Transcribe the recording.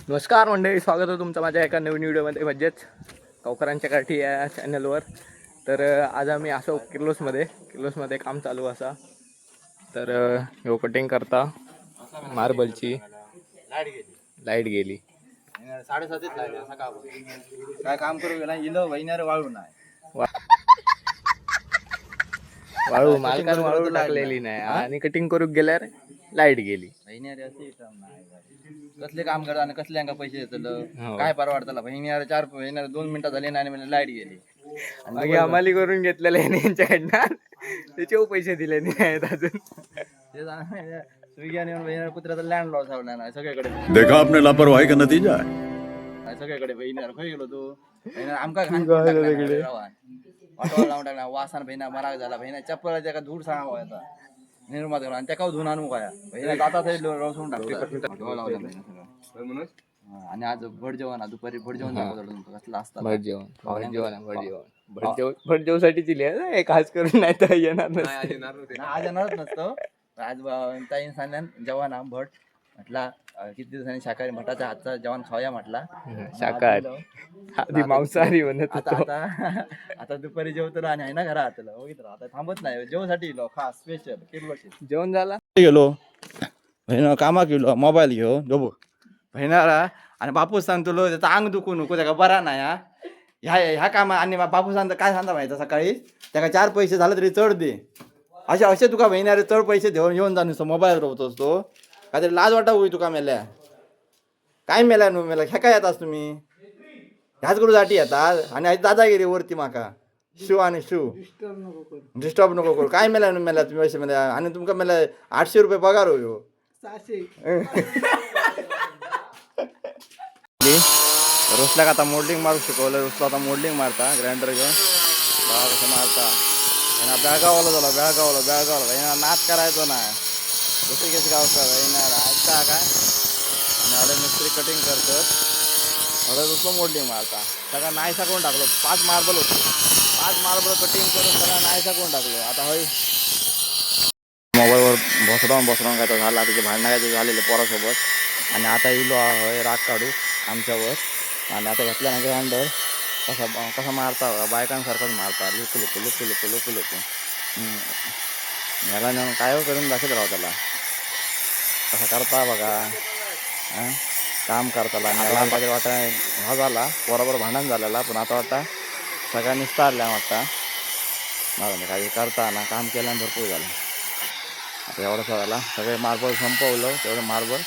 नमस्कार मंडळी, स्वागत आहे तुमचं माझ्या एका नवीन व्हिडिओमध्ये. म्हणजेच गावकऱ्यांच्या काठी या चॅनलवर. तर आज आम्ही असो किर्लोसमध्ये काम चालू असा. तर ह्यो कटिंग करता मार्बलची लाईट गेली 7:30 काय काम करू गेला इलो वहिन्यार वाळू नाही वाळू मालकानं वाळू टाकलेली नाही आणि कटिंग करूक गेल्यावर लाईट गेली. वहिन्यार असे कसले काम करता आणि कसल्यांका पैसे देतलं हो. काय परवडतला वहिन्यार 2 मिनिटं झाली नाही आणि लाईट गेली बाकी हमाली करून घेतलेलं आहे यांच्याकडनं, त्याचे पैसे दिले नाहीत अजून. ते स्विगी आणि वहिन्यार कुत्र्याचा लँड लॉस झाला नाही सगळीकडे. देखा आपने लापरवाही का नतीजा है. सगळीकडे वहिन्यार खय गेलो तू वहिन्यार आमका घाण लावून टाकला वासान बहिणा मराग झाला बहिणा चप्पल त्याका धूड सांगा आता निर्मात आणि त्याका धुवून आणू काय बहिणा आता रवसून टाकतो. आणि आज भट जेवण दुपारी भट जेवण दाखवलं कसलं असतं भट जेवसाठी दिली आहे, खास करून नाही तर येणार आज येणारच नसतं. आज ताईन सांगल्यान जेवण भट म्हटला किती दिवसांनी शाकाहारी भटाच्या हातचा जेवण खाऊया म्हटला. शाकाहारी आधी मांसाहारी म्हणत आता होतो. आता आता दुपारी जेवतो आणि आहे ना घरात आता थांबत नाही जेवसाठी खास स्पेशल किर्लोशी जेवण झाला गेलो बहिण कामा गेलो मोबाईल घेऊ डोबो बहिणारा आणि बापूस सांगतो त्याचा अंग दुखू नको त्याला बरा नाही ह्या कामा आणि बापू सांगता काय सांगता माहिती सकाळी त्याला 4 पैसे झाले तरी चढ दे असे तुका बहिणारे चढ पैसे घेऊन जा नुसतं मोबाईल रोवतोस तो काहीतरी लाज वाटा होई तुका मेल्या काय मेल्या नु मेला ह्या काय येतास तुम्ही ह्याच करूसाठी येतात आणि दादागिरी वरती माका शिव आणि शिव डिस्टर्ब नको करू काय मेल्या नु मेल्या तुम्ही पैसे मेल्या आणि तुमका मेल्या 800 रुपये पगार होयो रोसला आता मोल्डिंग मारू शिकवलं रोसला आता मोल्डिंग मारता ग्राइंडर घेऊन कसं मारता आणि बेळगावला बेळगावला नाच करायचो ना दुसरी कशी गावकर ऐकता काय आणि एवढे मिस्त्री कटिंग करतात एवढं दुसरं मोल्डिंग मारता सगळं नाहीसा करून टाकलो 5 मार्बल होते 5 मार्बल कटिंग करून सगळं नाहीसा करून टाकलो. आता होय मोबाईलवर बसरावून काय तर झाला तिथे भांडणं काय झालेलं पोरासोबत आणि आता इलो होय राग काढू आमच्यावर आणि आता घेतल्या ना ग्राइंडर कसा मारता बायकांसारखाच मारता लुकू ह्याला नेऊन काय करून दाखवत राहू त्याला कसं करता बघा काम करताला मला पाहिजे वाटा हा झाला पोराबर भांडण झालेला पण आता वाटता सगळ्यांनी स्टारल्या वाटता मला काही करता ना काम केल्यानं भरपूर झालं. आता एवढं झाला सगळे मार्बल संपवलं तेवढं मार्बल